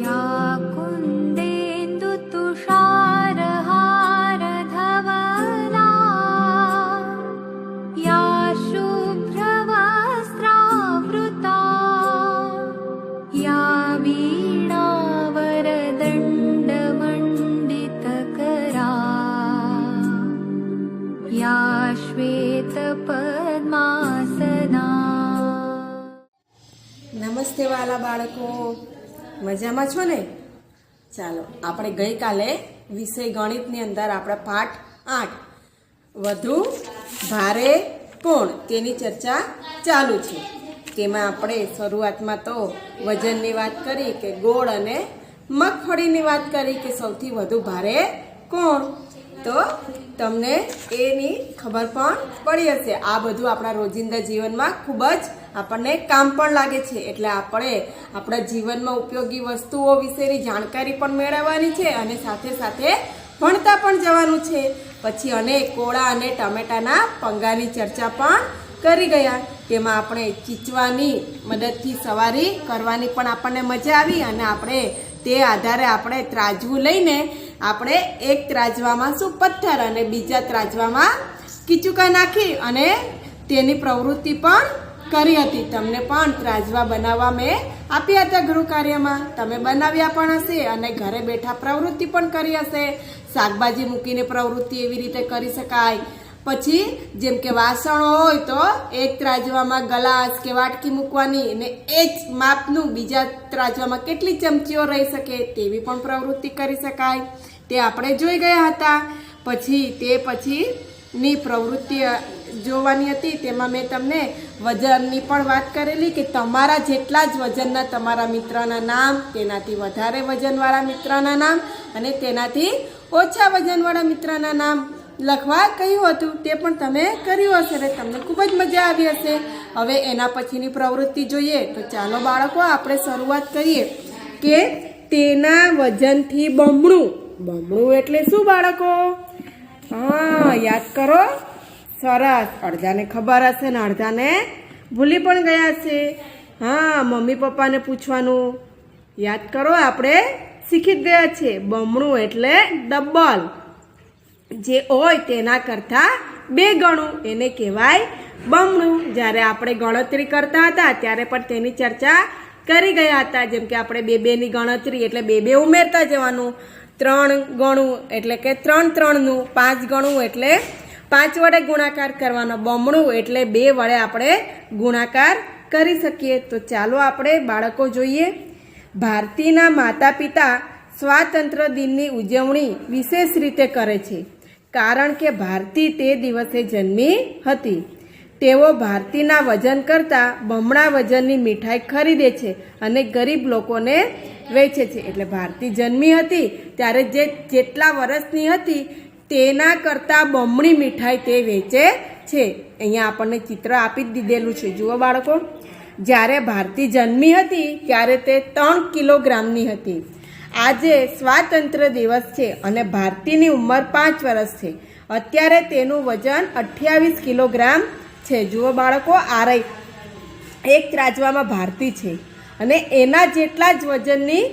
या कुन्देन्दुतुषारहारधवला या शुभ्रवस्त्रावृता या वीणावरदण्डमण्डितकरा या श्वेतपद्मासना। નમસ્તે વાલા બાળકો, મજામાં છો ને? ચાલો આપણે ગઈકાલે વિષય ગણિતની અંદર આપણા પાઠ 8 વધુ ભારે કોણ તેની ચર્ચા ચાલુ છે। તેમાં આપણે શરૂઆતમાં તો વજનની વાત કરી કે ગોળ અને મગફળીની વાત કરી કે સૌથી વધુ ભારે કોણ। તો તમને એની ખબર પણ પડી હશે। આ બધું આપણા રોજિંદા જીવનમાં ખૂબ જ આપણને કામ પણ લાગે છે, એટલે આપણે આપણા જીવનમાં ઉપયોગી વસ્તુઓ વિશેની જાણકારી પણ મેળવવાની છે અને સાથે સાથે ભણતા પણ જવાનું છે। પછી અનેક કોળા અને ટમેટાના પંગાની ચર્ચા પણ કરી ગયા। તેમાં આપણે ચીચવાની મદદથી સવારી કરવાની પણ આપણને મજા આવી અને આપણે તે આધારે આપણે ત્રાજવું લઈને આપણે એક ત્રાજવામાં શું પથ્થર અને બીજા ત્રાજવામાં કીચુકા નાખી અને તેની પ્રવૃત્તિ પણ કરી હતી। તમને પણ ત્રાજવા બનાવવા મેં આપ્યા હતા ગૃહ કાર્યમાં, તમે બનાવ્યા પણ હશે અને ઘરે બેઠા પ્રવૃત્તિ પણ કરી હશે। શાકભાજી મૂકીને પ્રવૃત્તિ એવી રીતે કરી શકાય। પછી જેમ કે વાસણો હોય તો એક ત્રાજવામાં ગ્લાસ કે વાટકી મૂકવાની અને એ જ માપનું બીજા ત્રાજવામાં કેટલી ચમચીઓ રહી શકે તેવી પણ પ્રવૃત્તિ કરી શકાય, તે આપણે જોઈ ગયા હતા। પછી તે પછીની પ્રવૃત્તિ જોવાની હતી, તેમાં મેં તમને વજનની પણ વાત કરેલી કે તમારા જેટલા જ વજનના તમારા મિત્રના નામ, તેનાથી વધારે વજનવાળા મિત્રના નામ અને તેનાથી ઓછા વજનવાળા મિત્રના નામ લખવા કહ્યું હતું, તે પણ તમે કર્યું હશે અને તમને ખૂબ જ મજા આવી હશે। હવે એના પછીની પ્રવૃત્તિ જોઈએ તો ચાલો બાળકો આપણે શરૂઆત કરીએ કે તેના વજનથી બમણું। બમણું એટલે શું બાળકો? હા, યાદ કરો, સરસ। અડધાને ખબર હશે ને અડધાને ભૂલી પણ ગયા છે। હા, મમ્મી પપ્પાને પૂછવાનું યાદ કરો, આપણે શીખી જ ગયા છે। બમણું એટલે ડબલ, જે હોય તેના કરતાં 2 ગણું, એને કહેવાય બમણું। જ્યારે આપણે ગણતરી કરતા હતા ત્યારે પણ તેની ચર્ચા કરી ગયા હતા। જેમ કે આપણે 2-2ની ગણતરી એટલે 2-2 ઉમેરતા જવાનું, 3 ગણું એટલે કે 3 3નું, 5 ગણું એટલે 5 વડે ગુણાકાર કરવાનો, બમણું એટલે 2 વડે આપણે ગુણાકાર કરી શકીએ। તો ચાલો આપણે બાળકો જોઈએ, ભારતીના માતા પિતા સ્વાતંત્ર્ય દિનની ઉજવણી વિશેષ રીતે કરે છે, કારણ કે ભારતી તે દિવસે જન્મી હતી। તેઓ ભારતીના વજન કરતાં બમણા વજનની મીઠાઈ ખરીદે છે અને ગરીબ લોકોને વેચે છે। એટલે ભારતી જન્મી હતી ત્યારે જેટલા વર્ષની હતી તેના કરતાં બમણી મીઠાઈ તે વેચે છે। અહીંયા આપણને ચિત્ર આપી જ દીધેલું છે, જુઓ બાળકો। જ્યારે ભારતી જન્મી હતી ત્યારે તે 3 કિલોગ્રામની હતી। આજે સ્વાતંત્ર્ય દિવસ છે અને ભારતીની ઉંમર 5 વર્ષ છે। અત્યારે તેનું વજન 28 કિલોગ્રામ છે। જુઓ બાળકો, આ રહી એક ત્રાજવામાં ભારતી છે અને એના જેટલા જ વજનની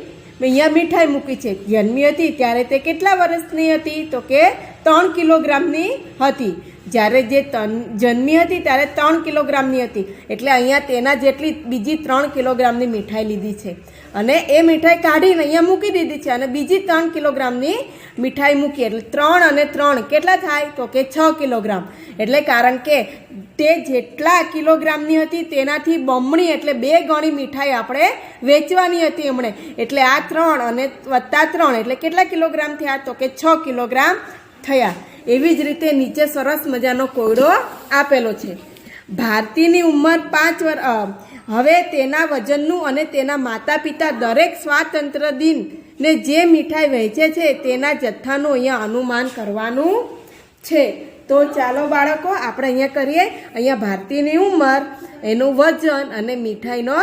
અહીંયા મીઠાઈ મૂકી છે। જન્મી હતી ત્યારે તે કેટલા વર્ષની હતી? તો કે 3 કિલોગ્રામની હતી। જ્યારે જે જન્મી હતી ત્યારે 3 કિલોગ્રામની હતી, એટલે અહીંયા તેના જેટલી બીજી 3 કિલોગ્રામની મીઠાઈ લીધી છે અને એ મીઠાઈ કાઢીને અહીંયા મૂકી દીધી છે અને બીજી 3 કિલોગ્રામની મીઠાઈ મૂકી, એટલે 3 અને 3 કેટલા થાય? તો કે 6 કિલોગ્રામ। એટલે કારણ કે તે જેટલા કિલોગ્રામની હતી તેનાથી બમણી એટલે 2 ગણી મીઠાઈ આપણે વેચવાની હતી એમણે, એટલે આ 3 અને વત્તા 3 એટલે કેટલા કિલોગ્રામ થયા? તો કે 6 કિલોગ્રામ થયા। એવી જ રીતે નીચે સરસ મજાનો કોયડો આપેલો છે। ભારતીની ઉંમર 5 વર્ષ, હવે તેના વજનનું અને તેના માતા પિતા દરેક સ્વાતંત્ર્ય દિનને જે મીઠાઈ વહેંચે છે તેના જથ્થાનું અહીંયા અનુમાન કરવાનું છે। તો ચાલો બાળકો આપણે અહીંયા કરીએ, અહીંયા ભારતીની ઉંમર, એનું વજન અને મીઠાઈનો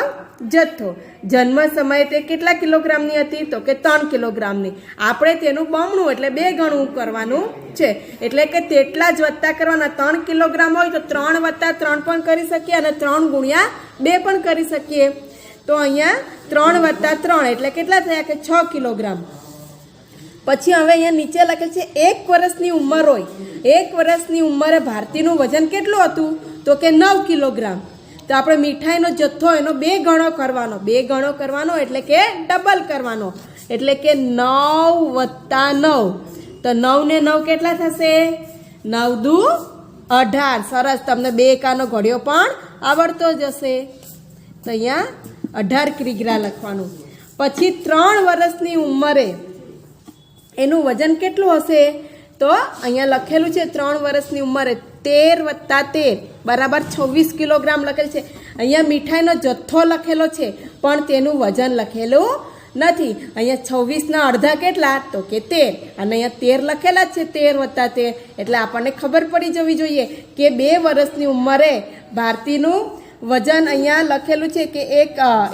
જથ્થો। જન્મ સમયે તે કેટલા કિલોગ્રામની હતી? તો કે 3 કિલોગ્રામની। આપણે તેનું બમણું એટલે 2 ગણું કરવાનું છે, એટલે કે તેટલા જ વત્તા કરવાના। 3 કિલોગ્રામ હોય તો 3 વત્તા 3 પણ કરી શકીએ અને 3 ગુણ્યા 2 પણ કરી શકીએ। તો અહીંયા 3 + 3 એટલે કેટલા થયા કે 6 કિલોગ્રામ. પછી હવે અહીંયા નીચે લખે છે 1 વર્ષની ઉંમર હોય, 1 વર્ષની ઉંમરે ભારતીનું વજન કેટલું હતું તો કે 9 કિલોગ્રામ. તો આપણે મીઠાઈનો જથ્થો એનો 2 ગણો કરવાનો, 2 ગણો કરવાનો એટલે કે ડબલ કરવાનો, એટલે કે 9 + 9. તો 9 ને 9 કેટલા થશે? 9 દુ 18. સરસ, તમને 2 એકાનો ઘડિયો પણ આવડતો જ હશે. તો અહીંયા 18 કિલોગ્રામ લખવાનું. પછી 3 વર્ષની ઉંમરે એનું વજન કેટલું હશે? તો અહીંયા લખેલું છે 3 વર્ષની ઉંમરે 13 + 13 બરાબર 26 કિલોગ્રામ લખેલ છે. અહીંયા મીઠાઈનો જથ્થો લખેલો છે પણ તેનું વજન લખેલું નથી. અહીંયા 26ના અડધા કેટલા તો કે 13, અને અહીંયા 13 લખેલા જ છે, 13 + 13 એટલે આપણને ખબર પડી જવી જોઈએ કે 2 વર્ષની ઉંમરે ભારતીનું વજન અહીંયા લખેલું છે કે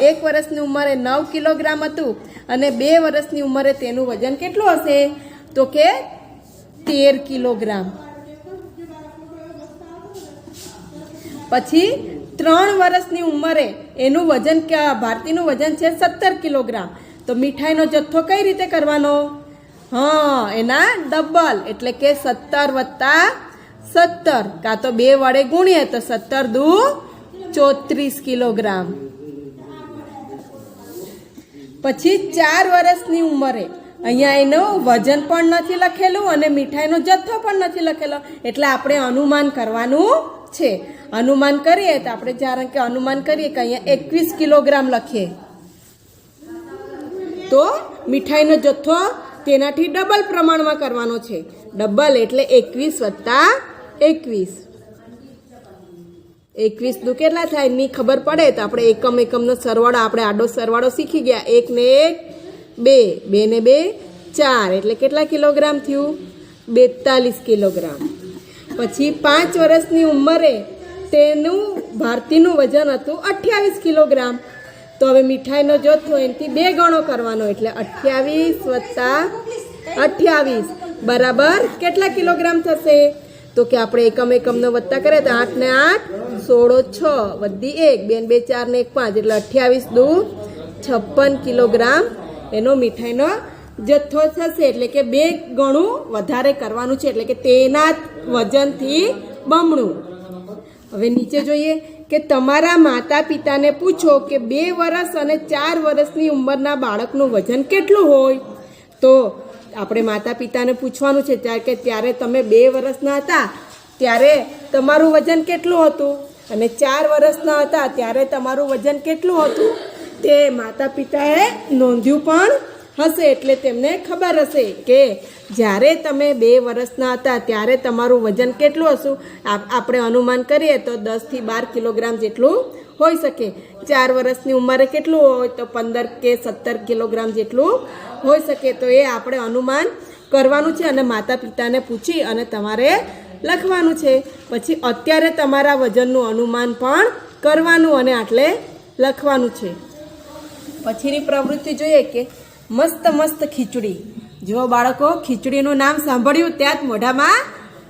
એક વર્ષની ઉંમરે 9 કિલોગ્રામ હતું અને 2 વર્ષની ઉંમરે તેનું વજન કેટલું હશે તો કે 13 કિલોગ્રામ. પછી 3 વર્ષની ઉંમરે એનું વજન ભારતીનું વજન છે 17 કિલોગ્રામ. તો મીઠાઈનો જથ્થો કઈ રીતે કરવાનો? એના ડબલ એટલે કે 17 + 17 કાં તો 2 વડે ગુણીએ તો 17 દુ 34 કિલોગ્રામ. પછી 4 વર્ષની ઉંમરે અહીંયા એનું વજન પણ નથી લખેલું અને મીઠાઈનો જથ્થો પણ નથી લખેલો એટલે આપણે અનુમાન કરવાનું છે. અનુમાન કરીએ તો આપણે જ્યારે કે અનુમાન કરીએ કે અહીંયા 21 કિલોગ્રામ લખીએ તો મીઠાઈનો જથ્થો તેનાથી ડબલ પ્રમાણમાં કરવાનો છે. ડબલ એટલે 21 + 21. 21 દુ કેટલા થાય એની ખબર પડે તો આપણે એકમનો સરવાળો, આપણે આડો સરવાળો શીખી ગયા. 1 ને 1 2, 2 ને 2 4 એટલે કેટલા કિલોગ્રામ થયું? 42 કિલોગ્રામ. પછી 5 વર્ષની ઉંમરે તેનું ભારતીનું વજન હતું 28 કિલોગ્રામ. તો હવે મીઠાઈનો જથ્થો એનાથી 2 ગણો કરવાનો એટલે 28 + 28 બરાબર કેટલા કિલોગ્રામ થશે તો કે આપણે એકમનો વત્તા કરીએ તો 8 ને 8 16 6 વધી 1 2 4 ને 1 5 એટલે 28 દુ 56 કિલોગ્રામ એનો મીઠાઈનો જથ્થો થશે. એટલે કે 2 ગણું વધારે કરવાનું છે એટલે કે તેના વજનથી બમણું. હવે નીચે જોઈએ કે તમારા માતા પિતાને પૂછો કે 2 વર્ષ અને 4 વર્ષની ઉંમરના બાળકનું વજન કેટલું હોય. તો આપણે માતા પિતાને પૂછવાનું છે કે ત્યારે તમે 2 વર્ષના હતા ત્યારે તમારું વજન કેટલું હતું અને 4 વર્ષના હતા ત્યારે તમારું વજન કેટલું હતું તે માતા પિતાએ નોંધ્યું પણ હશે. એટલે તેમને ખબર હશે કે જ્યારે તમે 2 વર્ષના હતા ત્યારે તમારું વજન કેટલું હશે. આપણે અનુમાન કરીએ તો 10 થી 12 કિલોગ્રામ જેટલું હોઈ શકે. 4 વર્ષની ઉંમરે કેટલું હોય તો 15 કે 17 કિલોગ્રામ જેટલું હોઈ શકે. તો એ આપણે અનુમાન કરવાનું છે અને માતા પિતાને પૂછી અને તમારે લખવાનું છે. પછી અત્યારે તમારા વજનનું અનુમાન પણ કરવાનું અને આટલે લખવાનું છે. પછીની પ્રવૃત્તિ જોઈએ કે મસ્ત ખીચડી. જો બાળકો, ખીચડીનું નામ સાંભળ્યું ત્યાં જ મોઢામાં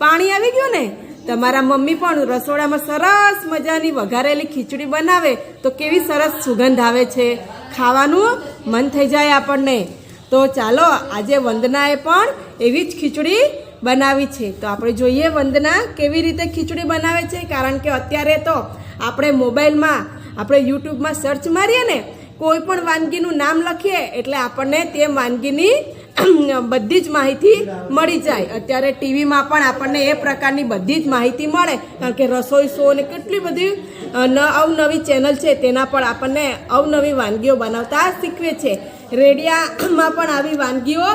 પાણી આવી ગયું ને. તમારા મમ્મી પણ રસોડામાં સરસ મજાની વઘારેલી ખીચડી બનાવે તો કેવી સરસ સુગંધ આવે છે, ખાવાનું મન થઈ જાય આપણને. તો ચાલો આજે વંદનાએ પણ એવી જ ખીચડી બનાવી છે. તો આપણે જોઈએ વંદના કેવી રીતે ખીચડી બનાવે છે. કારણ કે અત્યારે તો આપણે મોબાઈલમાં, આપણે યુટ્યુબમાં સર્ચ મારીએ ને, કોઈ પણ વાનગીનું નામ લખીએ એટલે આપણને તે વાનગીની બધી જ માહિતી મળી જાય. અત્યારે ટીવીમાં પણ આપણને એ પ્રકારની બધી જ માહિતી મળે કારણ કે રસોઈ શો ને કેટલી બધી અવનવી ચેનલ છે તેના પર આપણને અવનવી વાનગીઓ બનાવતા શીખવે છે. રેડિયામાં પણ આવી વાનગીઓ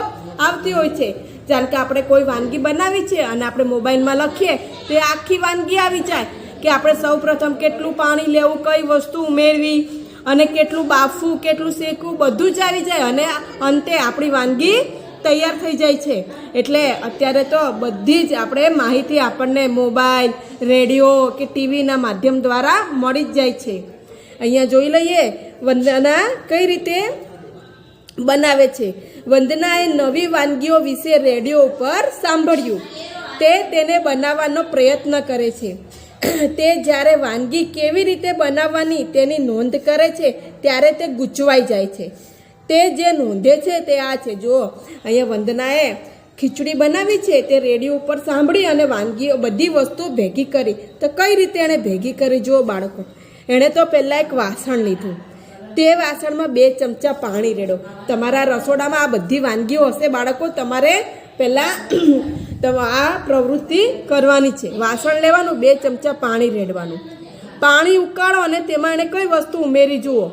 આવતી હોય છે. કારણ કે આપણે કોઈ વાનગી બનાવી છે અને આપણે મોબાઈલમાં લખીએ તો એ આખી વાનગી આવી જાય કે આપણે સૌ પ્રથમ કેટલું પાણી લેવું, કઈ વસ્તુ ઉમેરવી અને કેટલું બાફવું, કેટલું શેકવું બધું જ આવી જાય અને અંતે આપણી વાનગી તૈયાર થઈ જાય છે. એટલે અત્યારે તો બધી જ આપણે માહિતી આપણને મોબાઈલ, રેડિયો કે ટીવીના માધ્યમ દ્વારા મળી જ જાય છે. અહીંયા જોઈ લઈએ વંદના કઈ રીતે બનાવે છે. વંદનાએ નવી વાનગીઓ વિશે રેડિયો ઉપર સાંભળ્યું. તેને બનાવવાનો પ્રયત્ન કરે છે. તે જ્યારે વાનગી કેવી રીતે બનાવવાની તેની નોંધ કરે છે ત્યારે તે ગૂંચવાઈ જાય છે. તે જે નોંધે છે તે આ છે. જુઓ અહીંયા વંદનાએ ખીચડી બનાવી છે, તે રેડિયો ઉપર સાંભળી અને વાનગીઓ બધી વસ્તુ ભેગી કરી. તો કઈ રીતે એણે ભેગી કરી? જુઓ બાળકો, એણે તો પહેલાં એક વાસણ લીધું, તે વાસણમાં 2 ચમચા પાણી રેડો. તમારા રસોડામાં આ બધી વાનગીઓ હશે બાળકો, તમારે પહેલાં આ પ્રવૃત્તિ કરવાની છે. વાસણ લેવાનું, 2 ચમચા પાણી રેડવાનું, પાણી ઉકાળો અને તેમાં એણે કઈ વસ્તુ ઉમેરી? જુઓ,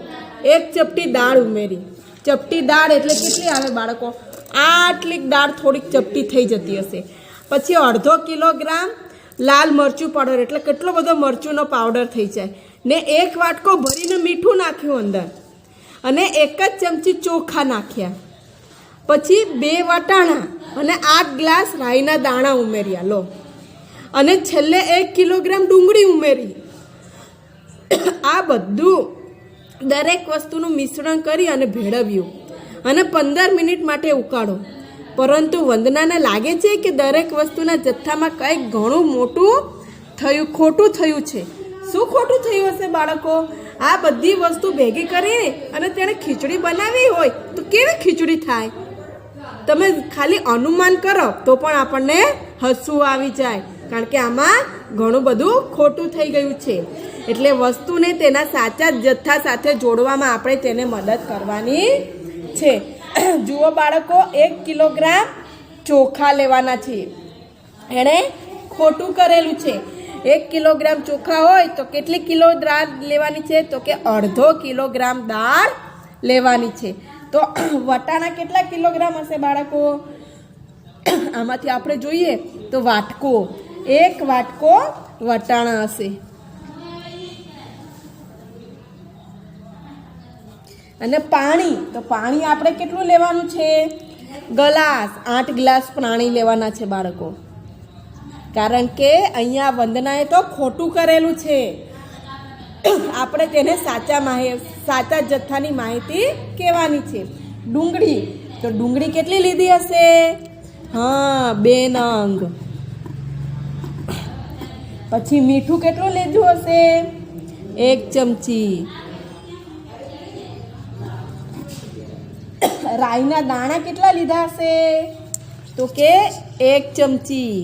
1 ચપટી દાળ ઉમેરી. ચપટી દાળ એટલે કેટલી આવે બાળકો? આટલી દાળ થોડીક ચપટી થઈ જતી હશે. પછી 1/2 કિલોગ્રામ લાલ મરચું પાવડર, એટલે કેટલો બધો મરચુંનો પાવડર થઈ જાય. ને 1 વાટકો ભરીને મીઠું નાખ્યું અંદર, અને 1 જ ચમચી ચોખા નાખ્યા. પછી 2 વટાણા અને 8 ગ્લાસ રાઈના દાણા ઉમેર્યા. લો, અને છેલ્લે 1 કિલોગ્રામ ડુંગળી ઉમેરી. આ બધું દરેક વસ્તુનું મિશ્રણ કરી અને ભેળવ્યું અને 15 મિનિટ માટે ઉકાળો. પરંતુ વંદનાને લાગે છે કે દરેક વસ્તુના જથ્થામાં કંઈક ઘણું ખોટું થયું છે. શું ખોટું થયું હશે બાળકો? આ બધી વસ્તુ ભેગી કરી અને તેણે ખીચડી બનાવી હોય તો કેવી ખીચડી થાય? તમે ખાલી અનુમાન કરો તો પણ આપણને હસવું આવી જાય, કારણ કે આમાં ઘણું બધું ખોટું થઈ ગયું છે. એટલે વસ્તુને તેના સાચા જથ્થા સાથે જોડવામાં આપણે તેને મદદ કરવાની છે. જુઓ બાળકો, 1 કિલોગ્રામ ચોખા લેવાના છે. એણે ખોટું કરેલું છે. 1 કિલોગ્રામ ચોખા હોય તો કેટલી કિલો દાળ લેવાની છે? તો કે 1/2 કિલોગ્રામ દાળ લેવાની છે. તો વટાણા કેટલા કિલોગ્રામ હશે બાળકો? આમાંથી આપણે જોઈએ તો વાટકો, 1 વાટકો વટાણા હશે. અને પાણી, તો પાણી આપણે કેટલું લેવાનું છે? ગ્લાસ, 8 ગ્લાસ પાણી લેવાના છે બાળકો. કારણ કે અહીંયા વંદનાએ તો ખોટું કરેલું છે. આપણે તેને સાચા જથ્થાની માહિતી કહેવાની છે. ડુંગળી, તો ડુંગળી કેટલી લીધી હશે? હા, 2 નંગ. પછી મીઠું કેટલું લીધું હશે? 1 ચમચી. રાઈના દાણા કેટલા લીધા હશે? તો કે 1 ચમચી.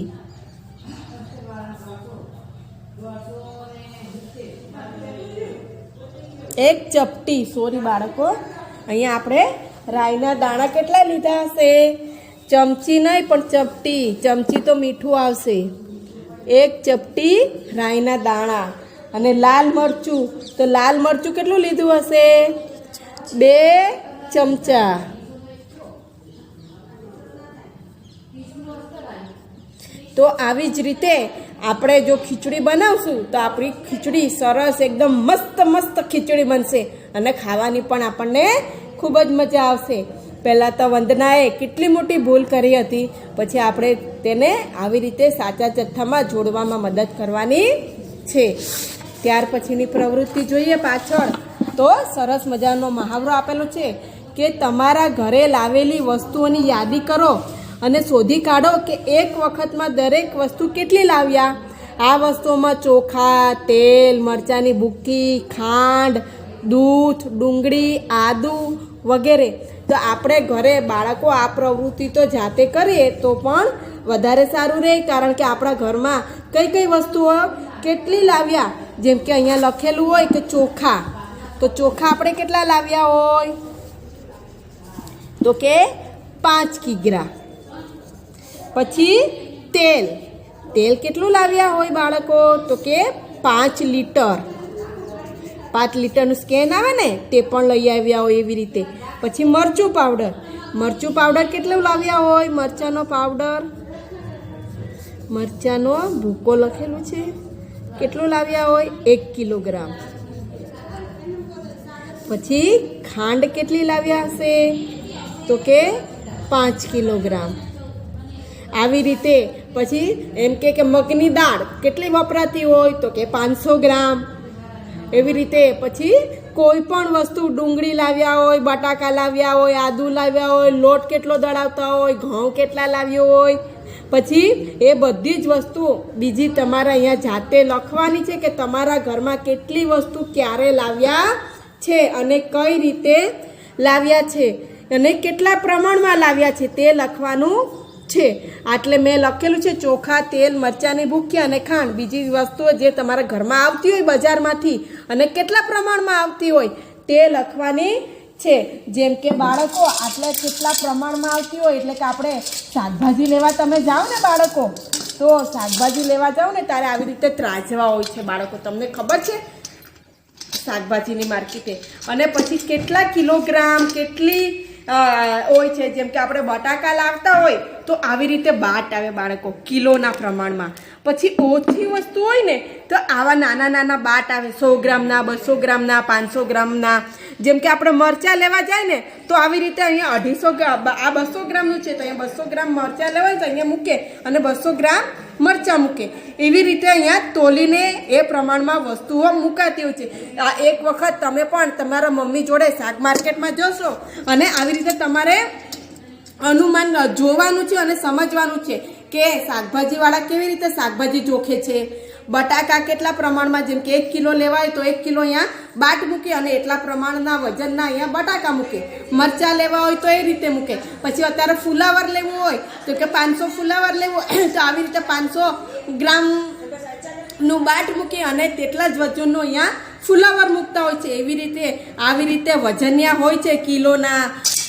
એક ચપટી, સોરી બાળકો, અહીંયા આપણે રાઈના દાણા કેટલા લીધા હશે? ચમચી નહીં પણ ચપટી. ચમચી તો મીઠું આવશે. 1 ચપટી રાઈના દાણા. અને લાલ મરચું, તો લાલ મરચું કેટલું લીધું હશે? 2 ચમચા. તો આવી જ રીતે આપણે જો ખીચડી બનાવશું તો આપણી ખીચડી સરસ એકદમ મસ્ત ખીચડી બનશે અને ખાવાની પણ આપણને ખૂબ જ મજા આવશે. પહેલાં તો વંદનાએ કેટલી મોટી ભૂલ કરી હતી, પછી આપણે તેને આવી રીતે સાચા જથ્થામાં જોડવામાં મદદ કરવાની છે. ત્યાર પછીની પ્રવૃત્તિ જોઈએ પાછળ, તો સરસ મજાનો મહાવરો આપેલો છે કે તમારા ઘરે લાવેલી વસ્તુઓની યાદી કરો અને શોધી કાઢો કે એક વખતમાં દરેક વસ્તુ કેટલી લાવ્યા. આ વસ્તુઓમાં ચોખા, તેલ, મરચાંની ભૂકી, ખાંડ, દૂધ, ડુંગળી, આદુ વગેરે. તો આપણે ઘરે બાળકો આ પ્રવૃત્તિ તો જાતે કરીએ તો પણ વધારે સારું રહે, કારણ કે આપણા ઘરમાં કઈ કઈ વસ્તુઓ કેટલી લાવ્યા. જેમ કે અહીંયા લખેલું હોય કે ચોખા, તો ચોખા આપણે કેટલા લાવ્યા હોય? તો કે 5 કિગ્રા. પછી તેલ કેટલું લાવ્યા હોય બાળકો? તો કે 5 લીટર. 5 લીટરનું સ્કેન આવે ને તે પણ લઈ આવ્યા હોય એવી રીતે. પછી મરચું પાવડર કેટલું લાવ્યા હોય? મરચાંનો ભૂકો લખેલું છે, કેટલું લાવ્યા હોય? 1 કિલોગ્રામ. પછી ખાંડ કેટલી લાવ્યા હશે? તો કે 5 કિલોગ્રામ. આવી રીતે પછી એમ કે મગની દાળ કેટલી વપરાતી હોય? તો કે 500 ગ્રામ. એવી રીતે પછી કોઈ પણ વસ્તુ, ડુંગળી લાવ્યા હોય, બટાકા લાવ્યા હોય, આદુ લાવ્યા હોય, લોટ કેટલો દળાવતા હોય, ઘઉં કેટલા લાવ્યો હોય, પછી એ બધી જ વસ્તુઓ બીજી તમારે અહીંયા જાતે લખવાની છે કે તમારા ઘરમાં કેટલી વસ્તુ ક્યારે લાવ્યા છે અને કઈ રીતે લાવ્યા છે અને કેટલા પ્રમાણમાં લાવ્યા છે તે લખવાનું છે. આટલે મેં લખેલું છે ચોખા, તેલ, મરચાંની ભૂકી અને ખાંડ. બીજી વસ્તુઓ જે તમારા ઘરમાં આવતી હોય બજારમાંથી અને કેટલા પ્રમાણમાં આવતી હોય તે લખવાની છે. જેમ કે બાળકો આટલા કેટલા પ્રમાણમાં આવતી હોય એટલે કે આપણે શાકભાજી લેવા તમે જાઓ ને બાળકો, તો શાકભાજી લેવા જાઓ ને ત્યારે આવી રીતે ત્રાજવા હોય છે બાળકો, તમને ખબર છે શાકભાજીની માર્કેટે. અને પછી કેટલા કિલોગ્રામ કેટલી હોય છે. જેમ કે આપણે બટાકા લાવતા હોય તો આવી રીતે બાટ આવે બાળકો કિલોના પ્રમાણમાં. પછી ઓછી વસ્તુ હોય ને તો આવા નાના નાના બાટ આવે 100 ગ્રામના, 200 ગ્રામના, 500 ગ્રામના. જેમ કે આપણે મરચાં લેવા જાય ને તો આવી રીતે અહીંયા 250 આ 200 ગ્રામનું છે તો અહીંયા 200 ગ્રામ મરચાં લેવાય તો અહીંયા મૂકે અને 200 ગ્રામ મરચાં મૂકે. એવી રીતે અહીંયા તોલીને એ પ્રમાણમાં વસ્તુઓ મુકાતી હોય છે. આ એક વખત તમે પણ તમારા મમ્મી જોડે શાક માર્કેટમાં જશો અને આવી રીતે તમારે અનુમાન જોવાનું છે અને સમજવાનું છે કે શાકભાજીવાળા કેવી રીતે શાકભાજી જોખે છે. બટાકા કેટલા પ્રમાણમાં, જેમ કે 1 કિલો લેવાય તો 1 કિલો અહીંયા બાટ મૂકે અને એટલા પ્રમાણના વજનના અહીંયા બટાકા મૂકે. મરચાં લેવા હોય તો એ રીતે મૂકે. પછી અત્યારે ફુલાવર લેવું હોય તો કે 500 ફુલાવર લેવું તો આવી રીતે 500 ગ્રામનું બાટ મૂકે અને તેટલા જ વજનનો અહીંયા ફુલાવર મૂકતા હોય છે. આવી રીતે વજનિયા હોય છે કિલોના,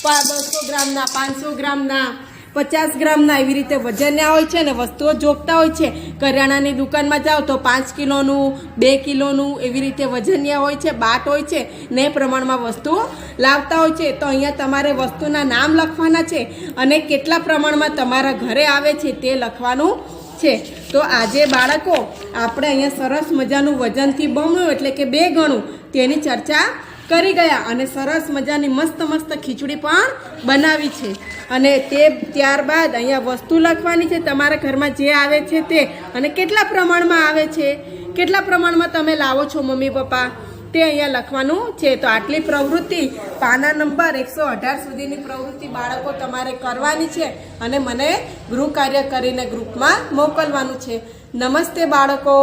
200 ગ્રામના, 500 ગ્રામના, 50 ગ્રામના, એવી રીતે વજન્યા હોય છે ને વસ્તુઓ જોગતા હોય છે. કરિયાણાની દુકાનમાં જાઓ તો 5 કિલોનું, 2 કિલોનું એવી રીતે વજન્યા હોય છે, બાટ હોય છે ને એ પ્રમાણમાં વસ્તુઓ લાવતા હોય છે. તો અહીંયા તમારે વસ્તુના નામ લખવાના છે અને કેટલા પ્રમાણમાં તમારા ઘરે આવે છે તે લખવાનું છે. તો આજે બાળકો આપણે અહીંયા સરસ મજાનું વજનથી બમણું એટલે કે 2 ગણું તેની ચર્ચા કરી ગયા અને સરસ મજાની મસ્ત મસ્ત ખીચડી પણ બનાવી છે. અને તે ત્યારબાદ અહીંયા વસ્તુ લખવાની છે તમારા ઘરમાં જે આવે છે તે અને કેટલા પ્રમાણમાં આવે છે, કેટલા પ્રમાણમાં તમે લાવો છો મમ્મી પપ્પા તે અહીંયા લખવાનું છે. તો આટલી પ્રવૃત્તિ પાના નંબર 118 સુધીની પ્રવૃત્તિ બાળકો તમારે કરવાની છે અને મને ગૃહ કાર્ય કરીને ગ્રુપમાં મોકલવાનું છે. નમસ્તે બાળકો.